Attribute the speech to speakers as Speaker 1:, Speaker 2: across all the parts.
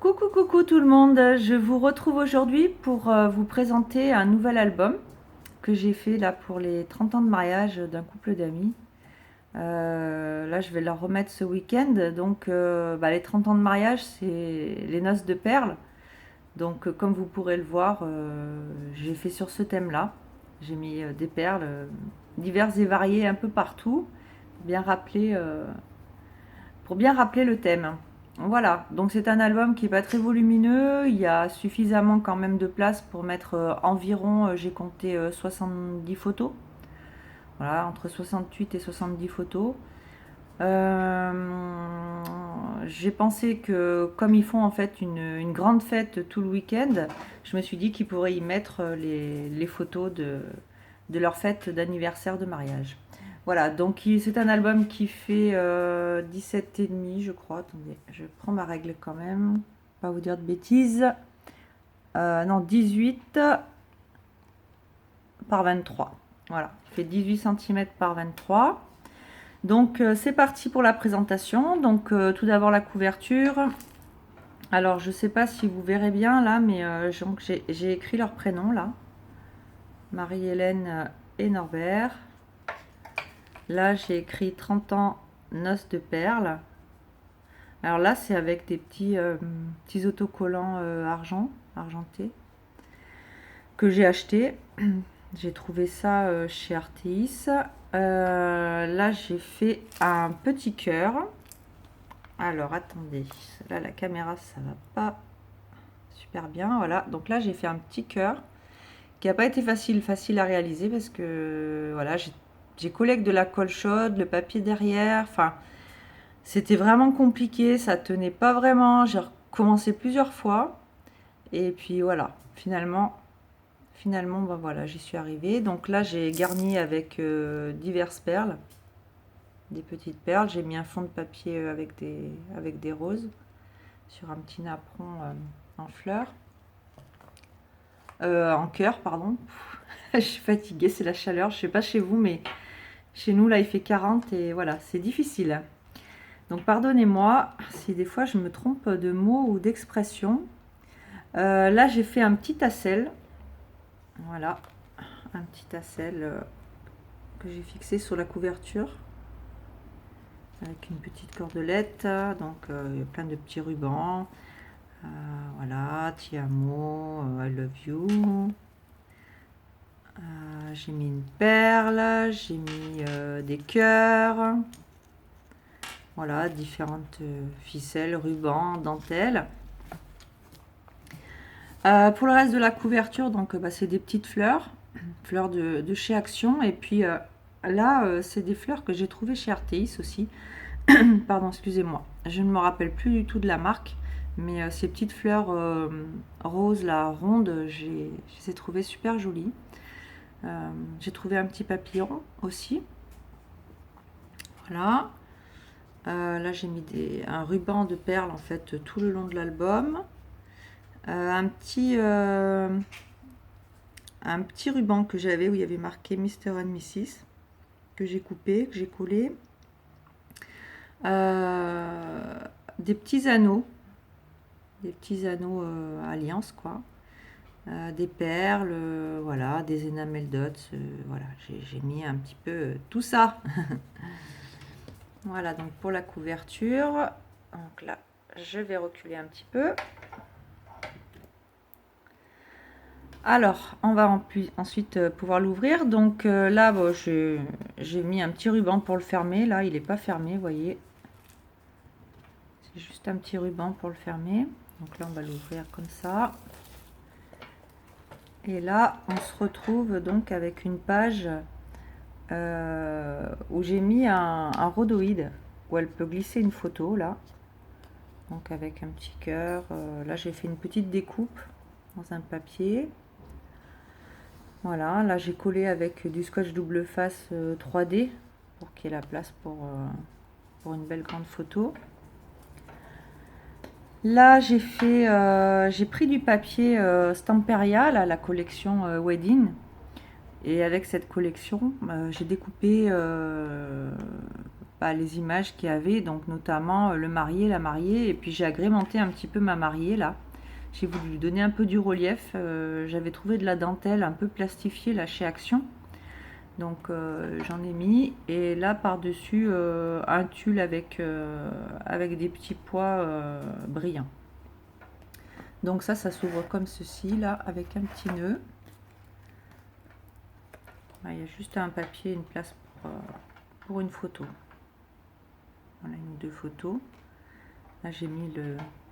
Speaker 1: Coucou, coucou tout le monde, je vous retrouve aujourd'hui pour vous présenter un nouvel album que j'ai fait là pour les 30 ans de mariage d'un couple d'amis. Là, je vais leur remettre ce week-end. Donc, les 30 ans de mariage, c'est les noces de perles. Donc, comme vous pourrez le voir, j'ai fait sur ce thème-là. J'ai mis des perles diverses et variées un peu partout pour bien rappeler le thème. Voilà, donc c'est un album qui n'est pas très volumineux, il y a suffisamment quand même de place pour mettre environ, j'ai compté 70 photos, voilà, entre 68 et 70 photos. J'ai pensé que comme ils font en fait une grande fête tout le week-end, je me suis dit qu'ils pourraient y mettre les photos de leur fête d'anniversaire de mariage. Voilà, donc c'est un album qui fait 17 et demi, je crois. Attendez, je prends ma règle quand même, pas vous dire de bêtises. Non, 18 par 23. Voilà, il fait 18 cm par 23. Donc c'est parti pour la présentation. Donc tout d'abord la couverture. Alors je sais pas si vous verrez bien là, mais j'ai écrit leurs prénoms là. Marie-Hélène et Norbert. Là j'ai écrit 30 ans noces de perles. Alors là c'est avec des petits autocollants argentés que j'ai acheté. J'ai trouvé ça chez Arteis. Là j'ai fait un petit cœur. Alors attendez, là la caméra ça va pas super bien. Voilà, donc là j'ai fait un petit cœur qui n'a pas été facile à réaliser parce que voilà, j'ai collé avec de la colle chaude, le papier derrière, enfin c'était vraiment compliqué, ça tenait pas vraiment, j'ai recommencé plusieurs fois et puis voilà, finalement voilà, j'y suis arrivée. Donc là j'ai garni avec diverses perles, des petites perles, j'ai mis un fond de papier avec des roses sur un petit napperon en fleurs. En cœur, pardon. Je suis fatiguée, c'est la chaleur. Je sais pas chez vous, mais chez nous, là, il fait 40 et voilà, c'est difficile. Donc, pardonnez-moi si des fois je me trompe de mots ou d'expression. Là, j'ai fait un petit tassel. Voilà, un petit tassel que j'ai fixé sur la couverture avec une petite cordelette. Donc, il y a plein de petits rubans. Voilà, ti amo, I love you. J'ai mis une perle, j'ai mis des cœurs, voilà, différentes ficelles, rubans, dentelles. Pour le reste de la couverture, donc c'est des petites fleurs, fleurs de chez Action. Et puis là, c'est des fleurs que j'ai trouvées chez Arteis aussi. Pardon, excusez-moi, je ne me rappelle plus du tout de la marque, mais ces petites fleurs roses, là, rondes, je les ai trouvées super jolies. J'ai trouvé un petit papillon aussi. Voilà. Là, j'ai mis un ruban de perles en fait tout le long de l'album. Un petit ruban que j'avais où il y avait marqué Mr. and Mrs. que j'ai coupé, que j'ai collé. Des petits anneaux alliance quoi. Des perles, voilà, des enamel dots, voilà, j'ai mis un petit peu tout ça. Voilà, donc pour la couverture, donc là, je vais reculer un petit peu. Alors, on va ensuite pouvoir l'ouvrir. Donc là, bon, j'ai mis un petit ruban pour le fermer. Là, il n'est pas fermé, vous voyez. C'est juste un petit ruban pour le fermer. Donc là, on va l'ouvrir comme ça. Et là, on se retrouve donc avec une page où j'ai mis un rhodoïde où elle peut glisser une photo là, donc avec un petit cœur. Là j'ai fait une petite découpe dans un papier, voilà. Là j'ai collé avec du scotch double face 3D pour qu'il y ait la place pour une belle grande photo. Là j'ai pris du papier Stamperia, là, la collection Wedding. Et avec cette collection, j'ai découpé les images qu'il y avait, donc notamment le marié, la mariée, et puis j'ai agrémenté un petit peu ma mariée là. J'ai voulu lui donner un peu du relief. J'avais trouvé de la dentelle un peu plastifiée là chez Action, donc j'en ai mis, et là par-dessus un tulle avec des petits pois brillants. Donc ça s'ouvre comme ceci là, avec un petit nœud. Là, il y a juste un papier, une place pour une photo. Voilà, une ou deux photos. Là j'ai mis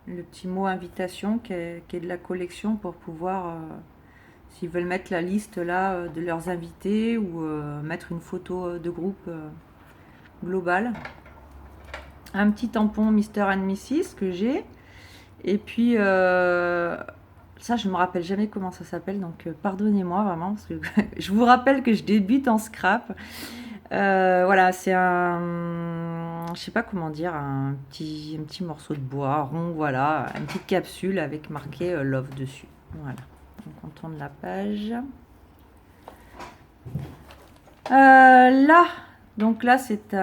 Speaker 1: le petit mot invitation qui est de la collection pour pouvoir, s'ils veulent mettre la liste là de leurs invités, ou mettre une photo de groupe globale. Un petit tampon Mr. and Mrs. que j'ai. Et puis ça je me rappelle jamais comment ça s'appelle, donc pardonnez-moi vraiment, parce que je vous rappelle que je débute en scrap. Voilà, c'est je sais pas comment dire, un petit morceau de bois rond, voilà, une petite capsule avec marqué Love dessus. Voilà, donc on tourne la page. Là, donc là c'est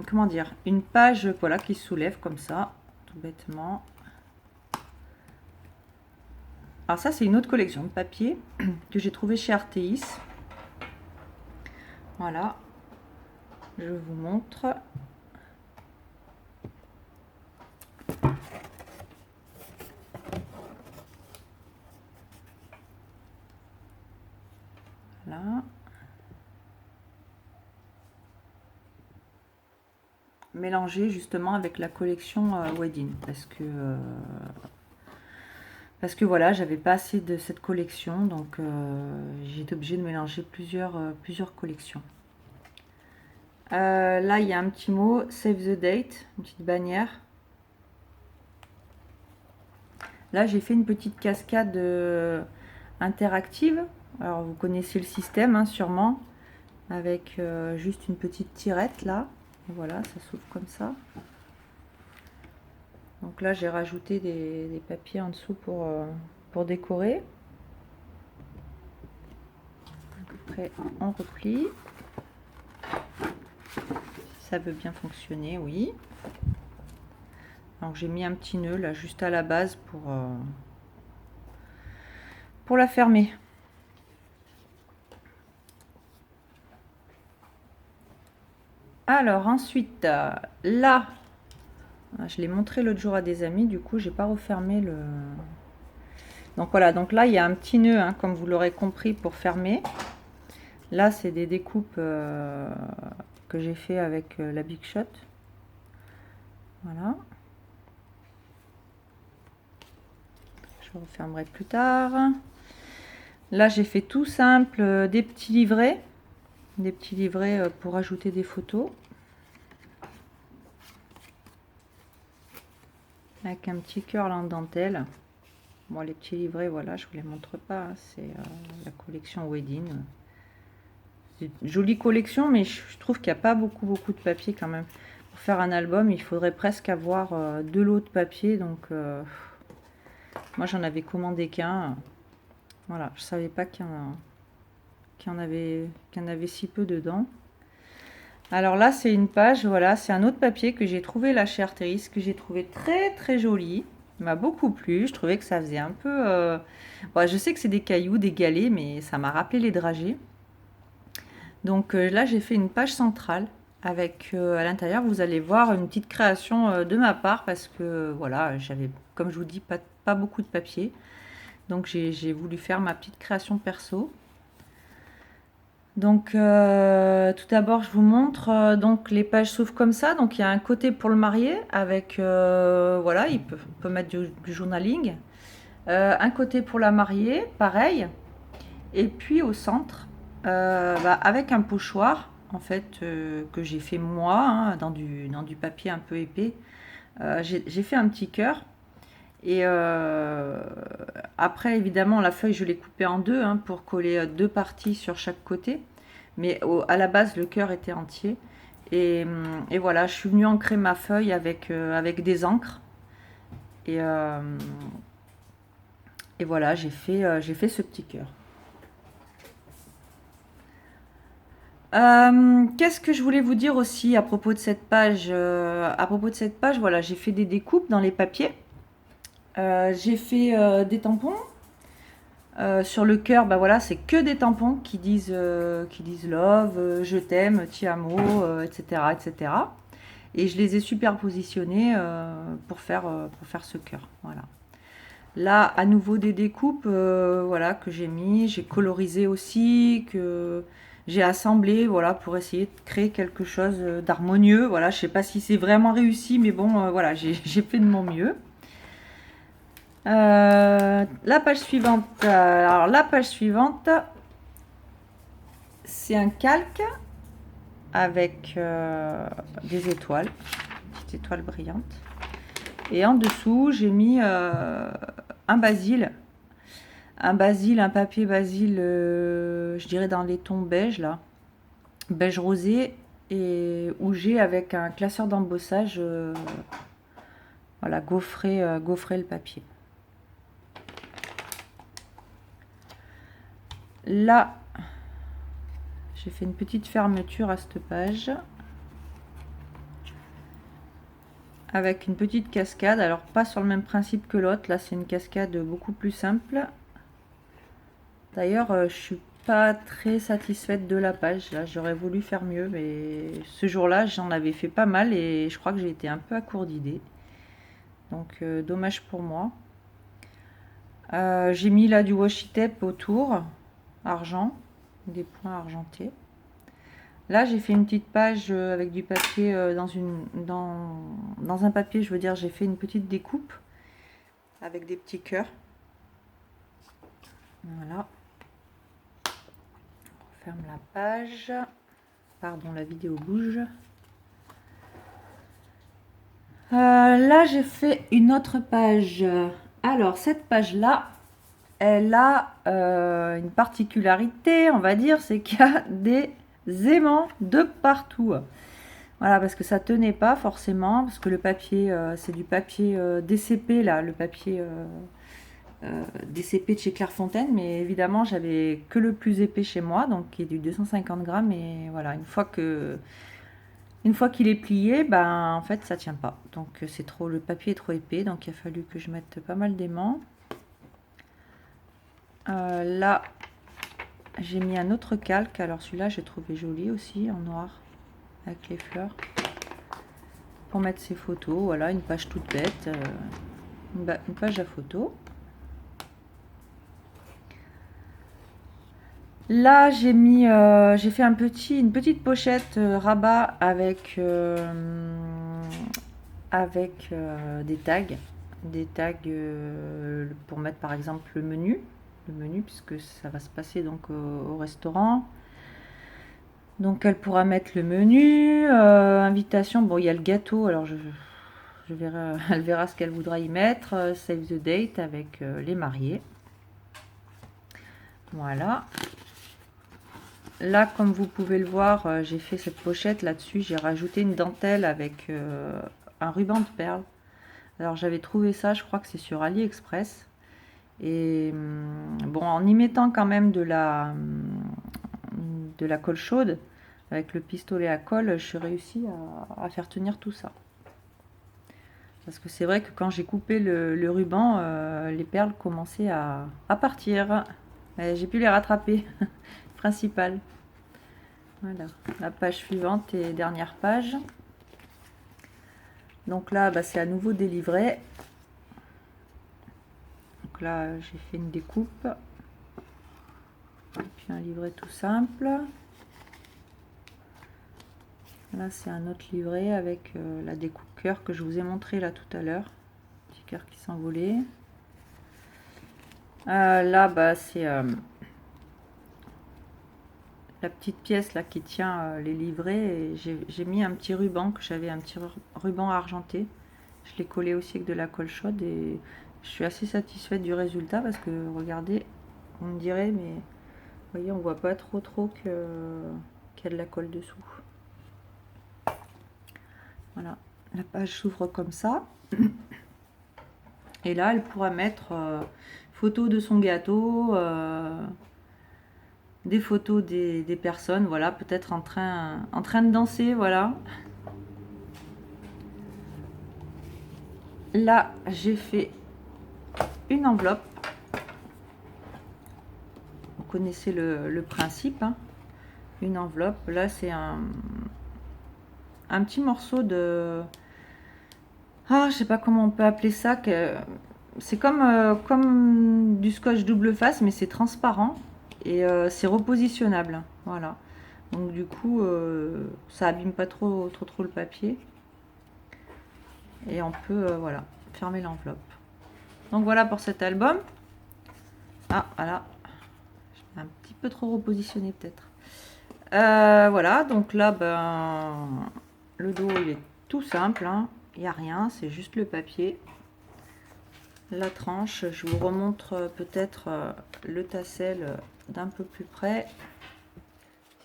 Speaker 1: comment dire, une page, voilà, qui se soulève comme ça, tout bêtement. Alors ça c'est une autre collection de papier que j'ai trouvé chez Artéis. Voilà, je vous montre. Voilà. Mélangé justement avec la collection Wedding, parce que voilà, j'avais pas assez de cette collection, donc j'ai été obligée de mélanger plusieurs collections. Là il y a un petit mot Save the Date, une petite bannière. Là j'ai fait une petite cascade interactive. Alors vous connaissez le système hein, sûrement, avec juste une petite tirette là. Et voilà, ça s'ouvre comme ça. Donc là j'ai rajouté des papiers en dessous pour décorer. Après on replie. Ça veut bien fonctionner, oui. Donc j'ai mis un petit nœud là juste à la base pour la fermer. Alors ensuite, là, je l'ai montré l'autre jour à des amis, du coup j'ai pas refermé le... Donc voilà, donc là il y a un petit nœud, hein, comme vous l'aurez compris, pour fermer. Là c'est des découpes que j'ai fait avec la Big Shot. Voilà. Je refermerai plus tard. Là j'ai fait tout simple, des petits livrets pour ajouter des photos. Avec un petit cœur en dentelle. Bon, les petits livrets, voilà, je vous les montre pas, hein, c'est la collection Wedding. C'est une jolie collection, mais je trouve qu'il n'y a pas beaucoup de papier quand même. Pour faire un album, il faudrait presque avoir 2 lots de papier, donc moi j'en avais commandé qu'un. Voilà, je savais pas qu'il y en avait si peu dedans. Alors là c'est une page, voilà, c'est un autre papier que j'ai trouvé là chez Artéis, que j'ai trouvé très joli. Il m'a beaucoup plu, je trouvais que ça faisait un peu... Bon, je sais que c'est des cailloux, des galets, mais ça m'a rappelé les dragées. Donc là j'ai fait une page centrale avec à l'intérieur, vous allez voir une petite création de ma part, parce que voilà, j'avais, comme je vous dis, pas beaucoup de papier. Donc j'ai voulu faire ma petite création perso. Donc tout d'abord je vous montre, donc les pages s'ouvrent comme ça. Donc il y a un côté pour le marié avec voilà, on peut mettre du journaling, un côté pour la mariée pareil, et puis au centre avec un pochoir en fait que j'ai fait moi hein, dans du papier un peu épais. J'ai fait un petit cœur. Et après, évidemment, la feuille, je l'ai coupée en deux hein, pour coller 2 parties sur chaque côté. Mais à la base, le cœur était entier. Et voilà, je suis venue ancrer ma feuille avec des encres. Et voilà, j'ai fait ce petit cœur. Qu'est-ce que je voulais vous dire aussi à propos de cette page? À propos de cette page, voilà, j'ai fait des découpes dans les papiers. J'ai fait des tampons. Sur le cœur, bah voilà, c'est que des tampons qui disent love, je t'aime, ti amo, etc., etc. Et je les ai superpositionnés pour faire ce cœur. Voilà. Là, à nouveau des découpes, voilà, que j'ai mis, j'ai colorisé aussi, que j'ai assemblé, voilà, pour essayer de créer quelque chose d'harmonieux. Voilà, je sais pas si c'est vraiment réussi, mais bon, voilà, j'ai fait de mon mieux. La page suivante, alors la page suivante, c'est un calque avec des étoiles, petites étoiles brillantes. Et en dessous, j'ai mis un basil. Un papier basil, je dirais dans les tons beige, là. Beige rosé. Et où j'ai avec un classeur d'embossage, voilà, gaufré le papier. Là, j'ai fait une petite fermeture à cette page. Avec une petite cascade, alors pas sur le même principe que l'autre, là c'est une cascade beaucoup plus simple. D'ailleurs, je suis pas très satisfaite de la page, là j'aurais voulu faire mieux, mais ce jour-là j'en avais fait pas mal et je crois que j'ai été un peu à court d'idées. Donc dommage pour moi. J'ai mis là du washi tape autour, argent, des points argentés. Là, j'ai fait une petite page avec du papier dans un papier, je veux dire, j'ai fait une petite découpe avec des petits cœurs. Voilà. On ferme la page. Pardon, la vidéo bouge. Là, j'ai fait une autre page. Alors, cette page-là, elle a une particularité, on va dire, c'est qu'il y a des aimants de partout. Voilà, parce que ça tenait pas forcément, parce que le papier, c'est du papier DCP, là, le papier DCP de chez Clairefontaine, mais évidemment, j'avais que le plus épais chez moi, donc qui est du 250 grammes, et voilà, une fois qu'il est plié, ben, en fait, ça tient pas. Donc, le papier est trop épais, donc il a fallu que je mette pas mal d'aimants. Là, j'ai mis un autre calque, alors celui-là, j'ai trouvé joli aussi, en noir, avec les fleurs. Pour mettre ses photos, voilà, une page toute bête, une page à photos. Là, j'ai fait une petite pochette rabat avec des tags pour mettre par exemple le menu puisque ça va se passer donc au restaurant. Donc elle pourra mettre le menu, invitation. Bon, il y a le gâteau, alors je verrai, elle verra ce qu'elle voudra y mettre. Save the date avec les mariés. Voilà. Là, comme vous pouvez le voir, j'ai fait cette pochette là-dessus. J'ai rajouté une dentelle avec un ruban de perles. Alors, j'avais trouvé ça, je crois que c'est sur AliExpress. Et bon, en y mettant quand même de la colle chaude, avec le pistolet à colle, je suis réussi à faire tenir tout ça. Parce que c'est vrai que quand j'ai coupé le ruban, les perles commençaient à partir. J'ai pu les rattraper. Principal. Voilà, la page suivante et dernière page. Donc là, bah, c'est à nouveau des livrets. Donc là, j'ai fait une découpe. Et puis un livret tout simple. Là, c'est un autre livret avec la découpe cœur que je vous ai montré là tout à l'heure. Petit cœur qui s'envolait. Là, bah, c'est la petite pièce là qui tient les livrets. Et j'ai mis un petit ruban, que j'avais un petit ruban argenté. Je l'ai collé aussi avec de la colle chaude et je suis assez satisfaite du résultat parce que regardez, on me dirait, mais vous voyez, on voit pas trop qu'il y a de la colle dessous. Voilà, la page s'ouvre comme ça. Et là, elle pourra mettre photo de son gâteau, des photos des personnes, voilà, peut-être en train de danser, voilà. Là, j'ai fait une enveloppe. Vous connaissez le principe, hein. Une enveloppe. Là, c'est un petit morceau de... Ah, je sais pas comment on peut appeler ça. C'est comme du scotch double face, mais c'est transparent. Et c'est repositionnable. Voilà. Donc du coup, ça abîme pas trop le papier. Et on peut, voilà, fermer l'enveloppe. Donc voilà pour cet album. Ah, voilà. Un petit peu trop repositionné peut-être. Voilà, donc là, ben, le dos, il est tout simple, hein. Il n'y a rien, c'est juste le papier. La tranche, je vous remontre peut-être le tassel d'un peu plus près,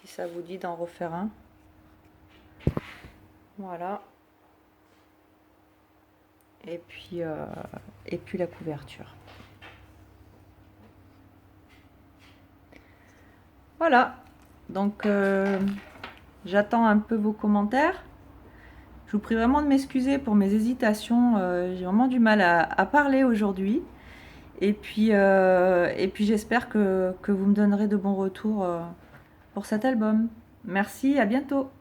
Speaker 1: si ça vous dit d'en refaire un. Voilà. Et puis la couverture. Voilà, donc j'attends un peu vos commentaires. Je vous prie vraiment de m'excuser pour mes hésitations. J'ai vraiment du mal à parler aujourd'hui. Et puis j'espère que vous me donnerez de bons retours pour cet album. Merci, à bientôt.